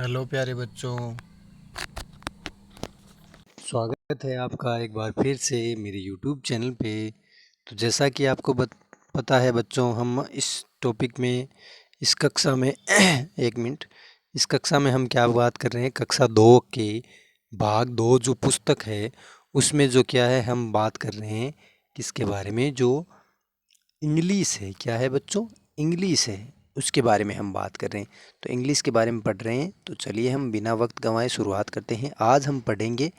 Hello प्यारे बच्चों। स्वागत है आपका एक बार फिर से मेरे YouTube चैनल पे। तो जैसा कि आपको पता है बच्चों, हम इस टॉपिक में इस कक्षा में एक मिनट, इस कक्षा में हम क्या बात कर रहे हैं, कक्षा 2 के भाग 2 जो पुस्तक है उसमें जो क्या है हम बात कर रहे हैं किसके बारे में, जो इंग्लिश है। क्या है बच्चों? इंग्लिश है, उसके बारे में हम बात कर रहे हैं। तो इंग्लिश के बारे में पढ़ रहे हैं, तो चलिए हम बिना वक्त गंवाए शुरुआत करते हैं। आज हम पढ़ेंगे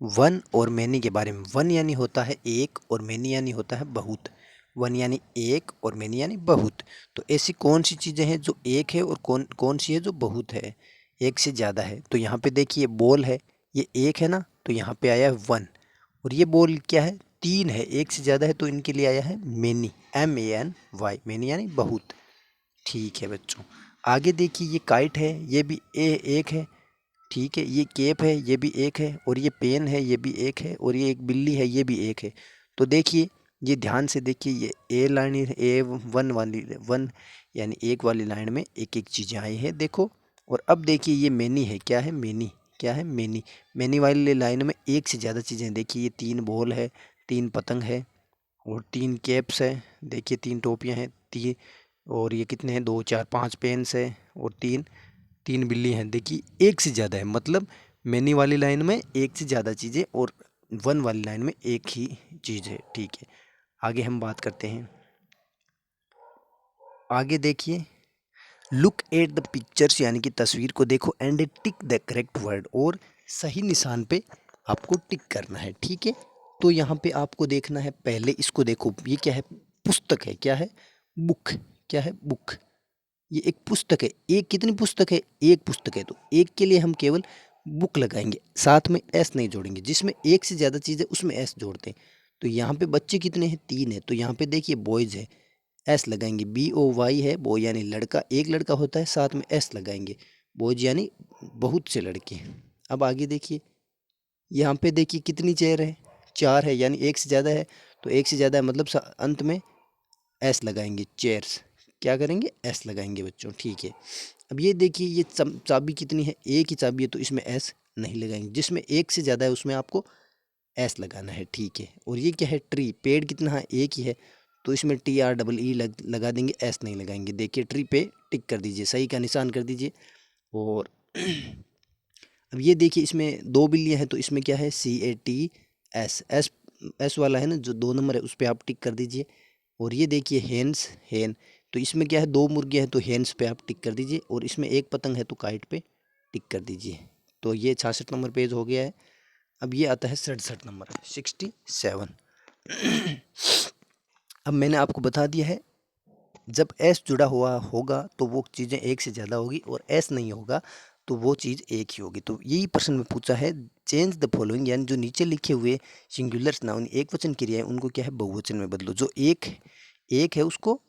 वन और मैनी के बारे में। वन यानी होता है एक और मैनी यानी होता है बहुत। वन यानी एक और मैनी यानी बहुत। तो ऐसी कौन सी चीज़ें हैं जो एक है और कौन कौन सी है जो बहुत है, एक से ज़्यादा है। तो यहाँ पे देखिए बॉल है, ये एक है ना, तो यहाँ पे आया है वन। और ये बॉल क्या है? तीन है, एक से ज़्यादा है, तो इनके लिए आया है मैनी, MANY, मैनी यानी बहुत। ठीक है बच्चों, आगे देखिए ये काइट है, ये भी एक है। ठीक है, ये केप है, ये भी एक है। और ये पेन है, ये भी एक है। और ये एक बिल्ली है, ये भी एक है। तो देखिए, ये ध्यान से देखिए, ये ए लाइन A1 वाली, वन यानी एक वाली लाइन में एक एक चीज़ें आई है, देखो। और अब देखिए ये मैनी है, क्या है? मैनी। क्या है? मैनी। मैनी वाली लाइन में एक से ज़्यादा चीज़ें, देखिए ये तीन बॉल है, तीन पतंग है, और तीन कैप्स है। देखिए तीन टोपियाँ हैं, तीन। और ये कितने हैं? दो, चार, पाँच पेन्स है, और तीन तीन बिल्ली हैं। देखिए एक से ज़्यादा है, मतलब मैनी वाली लाइन में एक से ज़्यादा चीज़ें और वन वाली लाइन में एक ही चीज़ है। ठीक है, आगे हम बात करते हैं। आगे देखिए, लुक एट द पिक्चर्स, यानी कि तस्वीर को देखो, and tick the correct word, और सही निशान पे आपको टिक करना है। ठीक है, तो यहाँ पे आपको देखना है, पहले इसको देखो, ये क्या है? पुस्तक है। क्या है? बुक। क्या है? बुक। ये एक पुस्तक है। एक कितनी पुस्तक है? एक पुस्तक है। तो एक के लिए हम केवल बुक लगाएंगे, साथ में एस नहीं जोड़ेंगे। जिसमें एक से ज़्यादा चीज़ है उसमें एस जोड़ते हैं। तो यहाँ पे बच्चे कितने हैं? तीन है। तो यहाँ पे देखिए बॉयज़ है, एस लगाएंगे। BOY है, बॉय यानी लड़का, एक लड़का होता है, साथ में एस लगाएंगे। बॉयज यानी बहुत से लड़के। अब आगे देखिए, यहाँ पे देखिए कितनी चेयर है? चार है, यानी एक से ज़्यादा है। तो एक से ज़्यादा है मतलब अंत में एस लगाएंगे, चेयर्स। क्या करेंगे? एस लगाएंगे बच्चों। ठीक है, अब ये देखिए, ये चाबी कितनी है? एक ही चाबी है, तो इसमें एस नहीं लगाएंगे। जिसमें एक से ज़्यादा है उसमें आपको एस लगाना है। ठीक है, और ये क्या है? ट्री। पेड़ कितना है? एक ही है, तो इसमें TREE लगा देंगे, एस नहीं लगाएंगे। देखिए ट्री पे टिक कर दीजिए, सही का निशान कर दीजिए। और अब ये देखिए, इसमें दो बिल्लियाँ हैं, तो इसमें क्या है? CATS, एस एस वाला है ना, जो 2 नंबर है, उस पर आप टिक कर दीजिए। और ये देखिए हेन्स, हेन, तो इसमें क्या है? दो मुर्गियाँ हैं, तो हेन्स पे आप टिक कर दीजिए। और इसमें एक पतंग है, तो काइट पे टिक कर दीजिए। तो ये 66 नंबर पेज हो गया है। अब ये आता है 67 नंबर, 67। अब मैंने आपको बता दिया है, जब एस जुड़ा हुआ होगा तो वो चीज़ें एक से ज़्यादा होगी, और एस नहीं होगा तो वो चीज़ एक ही होगी। तो यही प्रश्न में पूछा है, चेंज द फॉलोइंग, यानी जो नीचे लिखे हुए सिंगुलर्स नाउन, एक वचन क्रिया है, उनको क्या है? बहुवचन में बदलो। जो एक है उसको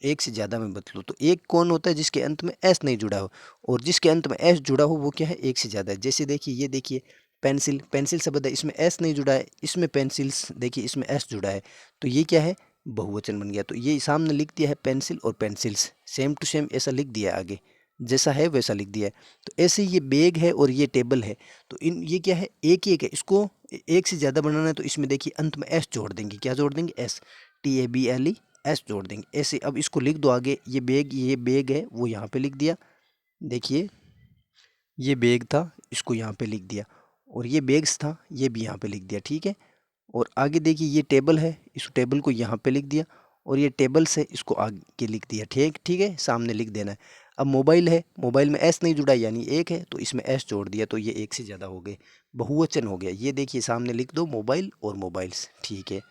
एक से ज़्यादा में बदलो। तो एक कौन होता है? जिसके अंत में एस नहीं जुड़ा हो, और जिसके अंत में एस जुड़ा हो वो क्या है? एक से ज़्यादा है। जैसे देखिए, ये देखिए पेंसिल, पेंसिल शब्द है, इसमें एस नहीं जुड़ा है, इसमें पेंसिल्स, देखिए इसमें एस जुड़ा है, तो ये क्या है? बहुवचन बन गया। तो ये सामने लिख दिया है पेंसिल और पेंसिल्स, सेम टू सेम ऐसा लिख दिया है, आगे जैसा है वैसा लिख दिया है। तो ऐसे ये बैग है और ये टेबल है, तो इन ये क्या है? एक ही एक है। इसको एक से ज़्यादा बनाना है, तो इसमें देखिए अंत में एस जोड़ देंगे। क्या जोड़ देंगे? एस, TABLE, एस जोड़ देंगे ऐसे। अब इसको लिख दो आगे, ये बैग है, वो यहाँ पे लिख दिया। देखिए ये बैग था, इसको यहाँ पे लिख दिया। और ये बैग्स था, ये भी यहाँ पे लिख दिया। ठीक है, और आगे देखिए ये टेबल है, इस टेबल को यहाँ पे लिख दिया। और ये टेबल से इसको आगे लिख दिया। ठीक ठीक है, सामने लिख देना है। अब मोबाइल है, मोबाइल में एस नहीं जुड़ा यानी एक है, तो इसमें एस जोड़ दिया, तो ये एक से ज़्यादा हो गए, बहुवचन हो गया। ये देखिए सामने लिख दो मोबाइल और मोबाइल्स। ठीक है,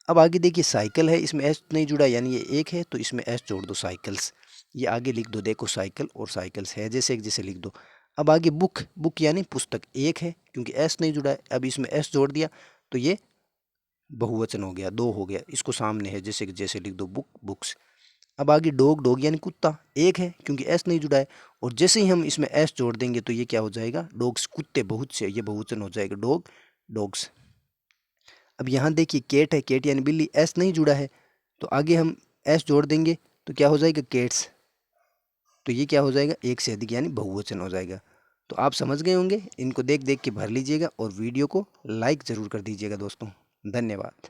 अब आगे देखिए साइकिल है, इसमें एस नहीं जुड़ा यानी ये एक है, तो इसमें एस जोड़ दो, साइकिल्स। ये आगे लिख दो, देखो साइकिल और साइकिल्स है, जैसे एक जैसे लिख दो। अब आगे बुक, बुक यानी पुस्तक, एक है क्योंकि एस नहीं जुड़ा है, अब इसमें एस जोड़ दिया, तो ये बहुवचन हो गया, दो हो गया। इसको सामने है, जैसे कि जैसे लिख दो, बुक, बुक्स। अब आगे डॉग, डॉग यानी कुत्ता, एक है क्योंकि एस नहीं जुड़ा है, और जैसे ही हम इसमें एस जोड़ देंगे तो ये क्या हो जाएगा? डॉग्स, कुत्ते, बहुत से, ये बहुवचन हो जाएगा, डॉग, डॉग्स। अब यहाँ देखिए केट है, केट यानी बिल्ली, एस नहीं जुड़ा है, तो आगे हम एस जोड़ देंगे तो क्या हो जाएगा? केट्स। तो ये क्या हो जाएगा? एक से अधिक यानी बहुवचन हो जाएगा। तो आप समझ गए होंगे, इनको देख देख के भर लीजिएगा और वीडियो को लाइक ज़रूर कर दीजिएगा दोस्तों। धन्यवाद।